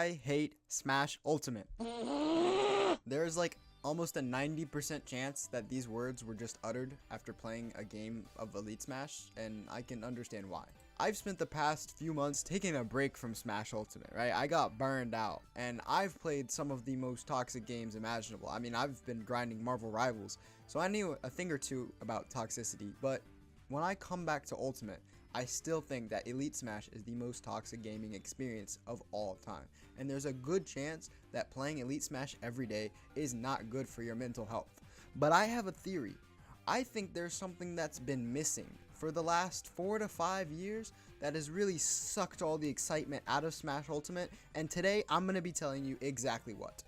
I hate Smash Ultimate. There's like almost a 90% chance that these words were just uttered after playing a game of Elite Smash, and I can understand why. I've spent the past few months taking a break from Smash Ultimate, right? I got burned out, and I've played some of the most toxic games imaginable. I mean, I've been grinding Marvel Rivals, so I knew a thing or two about toxicity, but when I come back to Ultimate, I still think that Elite Smash is the most toxic gaming experience of all time. And there's a good chance that playing Elite Smash every day is not good for your mental health. But I have a theory. I think there's something that's been missing for the last 4 to 5 years that has really sucked all the excitement out of Smash Ultimate. And today I'm going to be telling you exactly what.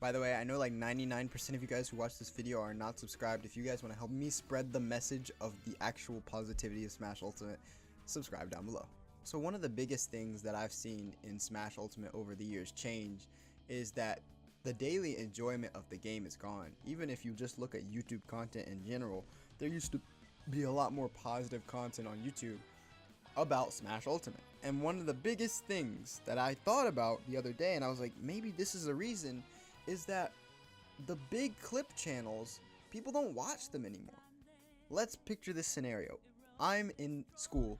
By the way, I know like 99% of you guys who watch this video are not subscribed. If you guys want to help me spread the message of the actual positivity of Smash Ultimate, subscribe down below. So one of the biggest things that I've seen in Smash Ultimate over the years change is that the daily enjoyment of the game is gone. Even if you just look at YouTube content in general, there used to be a lot more positive content on YouTube about Smash Ultimate. And one of the biggest things that I thought about the other day, and I was like, maybe this is a reason, is that the big clip channels, people don't watch them anymore. Let's picture this scenario. I'm in school,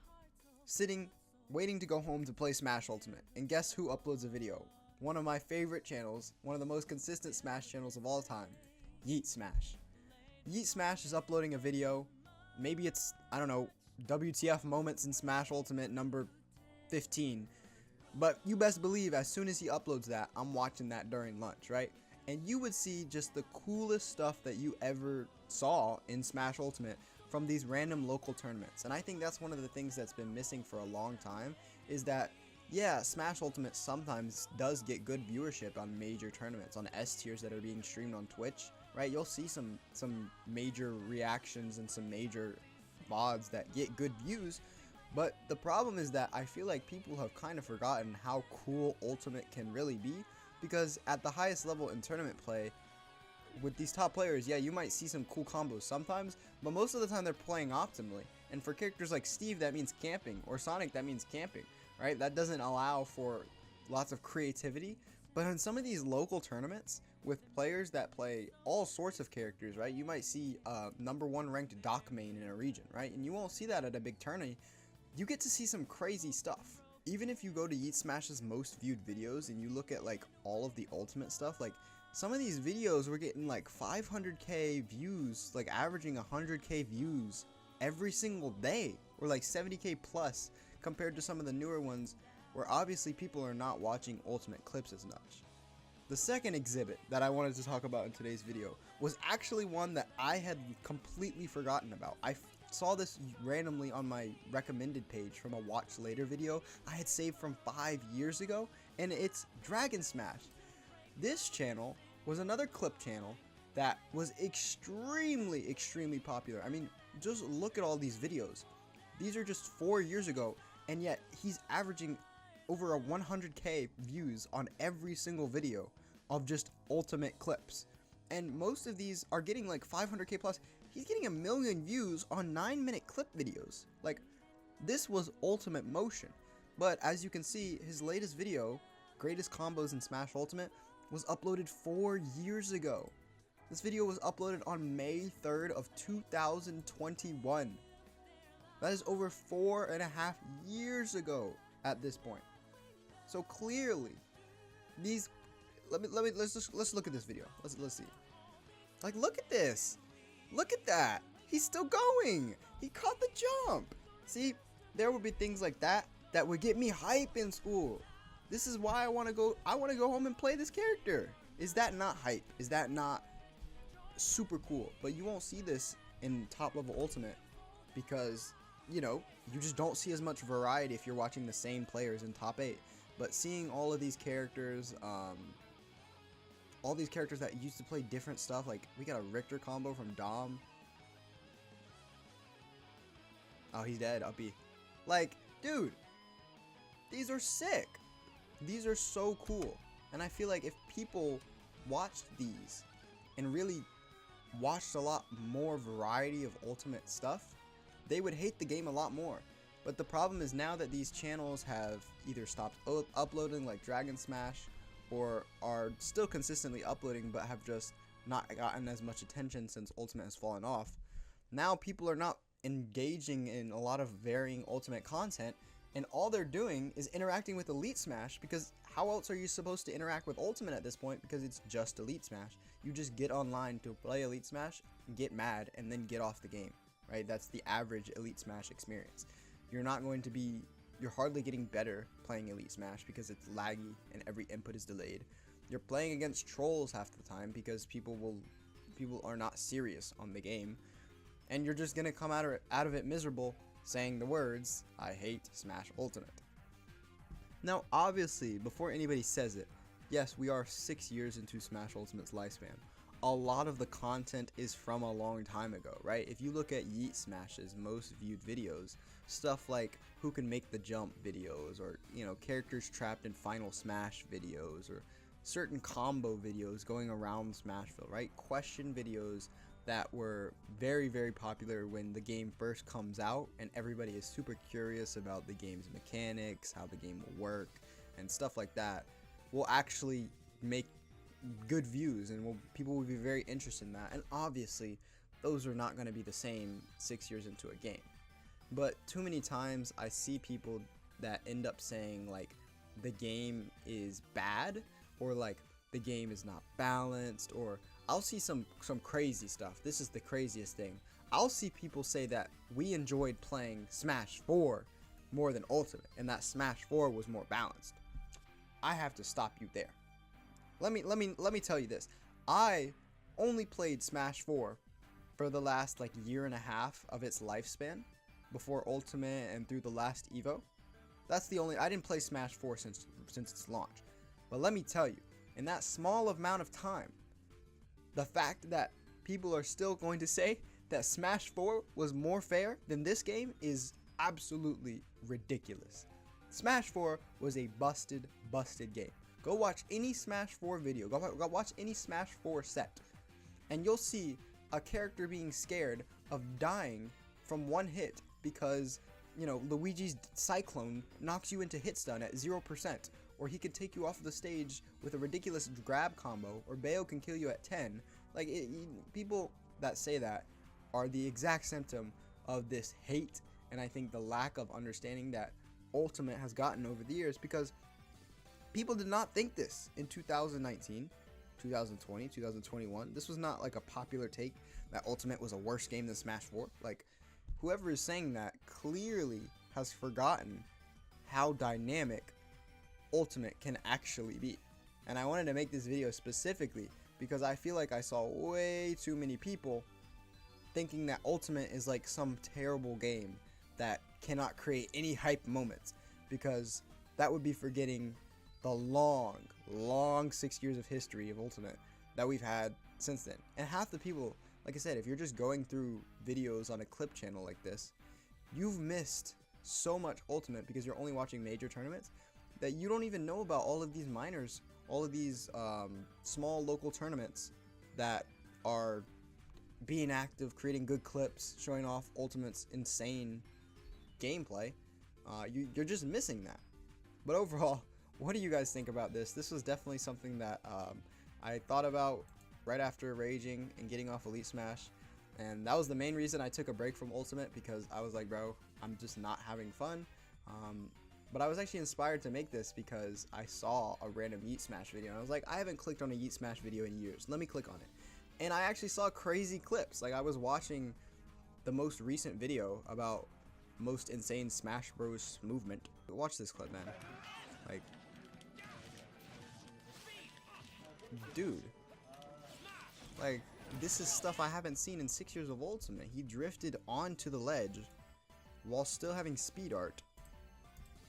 sitting, waiting to go home to play Smash Ultimate, and guess who uploads a video? One of my favorite channels, one of the most consistent Smash channels of all time, Yeet Smash. Yeet Smash is uploading a video, maybe it's, I don't know, WTF moments in Smash Ultimate number 15, but you best believe as soon as he uploads that, I'm watching that during lunch, right? And you would see just the coolest stuff that you ever saw in Smash Ultimate from these random local tournaments. And I think that's one of the things that's been missing for a long time, is that, yeah, Smash Ultimate sometimes does get good viewership on major tournaments, on S tiers that are being streamed on Twitch, right? You'll see some major reactions and some major VODs that get good views. But the problem is that I feel like people have kind of forgotten how cool Ultimate can really be, because at the highest level in tournament play, with these top players, yeah, you might see some cool combos sometimes, but most of the time they're playing optimally. And for characters like Steve, that means camping, or Sonic, that means camping, right? That doesn't allow for lots of creativity. But in some of these local tournaments, with players that play all sorts of characters, right? You might see #1 ranked Doc main in a region, right? And you won't see that at a big tourney. You get to see some crazy stuff. Even if you go to Yeet Smash's most viewed videos and you look at like all of the Ultimate stuff, like some of these videos were getting like 500k views, like averaging 100k views every single day, or like 70k plus, compared to some of the newer ones where obviously people are not watching Ultimate clips as much. The second exhibit that I wanted to talk about in today's video was actually one that I had completely forgotten about. I saw this randomly on my recommended page from a watch later video I had saved from 5 years ago, and it's Dragon Smash. This channel was another clip channel that was extremely popular. I mean, just look at all these videos. These are just 4 years ago, and yet he's averaging over 100k views on every single video of just Ultimate clips. And most of these are getting like 500k plus. He's getting 1 million views on 9-minute clip videos. Like, this was Ultimate Motion. But as you can see, his latest video, Greatest Combos in Smash Ultimate, was uploaded 4 years ago. This video was uploaded on May 3rd of 2021. That is over 4.5 years ago at this point. So clearly, these, let's look at this video. Let's see. Like, look at this. Look at that. He's still going. He caught the jump. See, there would be things like that that would get me hype in school. This is why I want to go home and play this character. Is that not hype? Is that not super cool? But you won't see this in top level Ultimate because, you know, you just don't see as much variety if you're watching the same players in top 8. But seeing all of these characters, all these characters that used to play different stuff, like we got a Richter combo from Dom. Oh, he's dead, Uppy. Like, dude, these are sick. These are so cool. And I feel like if people watched these and really watched a lot more variety of Ultimate stuff, they would hate the game a lot more. But the problem is now that these channels have either stopped uploading like Dragon Smash, or are still consistently uploading but have just not gotten as much attention since Ultimate has fallen off, now people are not engaging in a lot of varying Ultimate content, and all they're doing is interacting with Elite Smash, because how else are you supposed to interact with Ultimate at this point, because it's just Elite Smash. You just get online to play Elite Smash, get mad, and then get off the game, right? That's the average Elite Smash experience. You're hardly getting better playing Elite Smash because it's laggy and every input is delayed. You're playing against trolls half the time because people are not serious on the game, and you're just gonna come out of it miserable, saying the words, "I hate Smash Ultimate." Now, obviously, before anybody says it, yes, we are 6 years into Smash Ultimate's lifespan. A lot of the content is from a long time ago, right? If you look at Yeet Smash's most viewed videos, stuff like who can make the jump videos, or characters trapped in Final Smash videos, or certain combo videos going around Smashville, right? Question videos that were very, very popular when the game first comes out and everybody is super curious about the game's mechanics, how the game will work, and stuff like that, will actually make good views, and people will be very interested in that. And obviously those are not going to be the same 6 years into a game, but too many times I see people that end up saying like the game is bad, or like the game is not balanced, or I'll see some crazy stuff. This is the craziest thing. I'll see people say that we enjoyed playing Smash 4 more than Ultimate, and that Smash 4 was more balanced. I have to stop you there. Let me tell you this. I only played Smash 4 for the last like year and a half of its lifespan, before Ultimate and through the last Evo. I didn't play Smash 4 since its launch. But let me tell you, in that small amount of time, the fact that people are still going to say that Smash 4 was more fair than this game is absolutely ridiculous. Smash 4 was a busted game. Go watch any Smash 4 video, go watch any Smash 4 set, and you'll see a character being scared of dying from one hit because, Luigi's Cyclone knocks you into hit stun at 0%, or he could take you off the stage with a ridiculous grab combo, or Bayo can kill you at 10. People that say that are the exact symptom of this hate, and I think the lack of understanding that Ultimate has gotten over the years, because people did not think this in 2019, 2020, 2021. This was not like a popular take that Ultimate was a worse game than Smash 4. Like, whoever is saying that clearly has forgotten how dynamic Ultimate can actually be. And I wanted to make this video specifically because I feel like I saw way too many people thinking that Ultimate is like some terrible game that cannot create any hype moments, because that would be forgetting the long 6 years of history of Ultimate that we've had since then. And half the people, like I said, if you're just going through videos on a clip channel like this, you've missed so much Ultimate because you're only watching major tournaments, that you don't even know about all of these minors, all of these small local tournaments that are being active, creating good clips, showing off Ultimate's insane gameplay. You're just missing that. But overall, what do you guys think about this? This was definitely something that I thought about right after raging and getting off Elite Smash, and that was the main reason I took a break from Ultimate, because I was like, bro, I'm just not having fun. But I was actually inspired to make this because I saw a random Yeet Smash video, and I was like, I haven't clicked on a Yeet Smash video in years. Let me click on it. And I actually saw crazy clips. Like, I was watching the most recent video about most insane Smash Bros movement. Watch this clip, man. Like, dude. Like, this is stuff I haven't seen in 6 years of Ultimate. He drifted onto the ledge while still having speed art,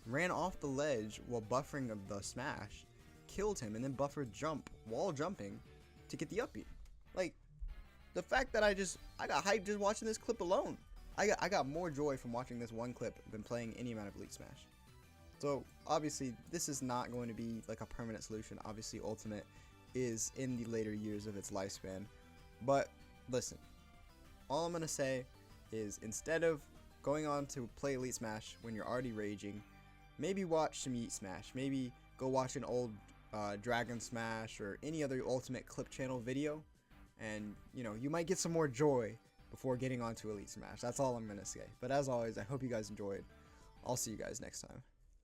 ran off the ledge while buffering the smash, killed him, and then buffered jump while jumping to get the up B. Like, the fact that I got hyped just watching this clip alone. I got more joy from watching this one clip than playing any amount of Elite Smash. So obviously this is not going to be like a permanent solution. Obviously Ultimate is in the later years of its lifespan. But listen, all I'm going to say is, instead of going on to play Elite Smash when you're already raging, maybe watch some Yeet Smash, maybe go watch an old Dragon Smash or any other Ultimate Clip Channel video, and you know, you might get some more joy before getting onto Elite Smash. That's all I'm gonna say. But as always, I hope you guys enjoyed. I'll see you guys next time.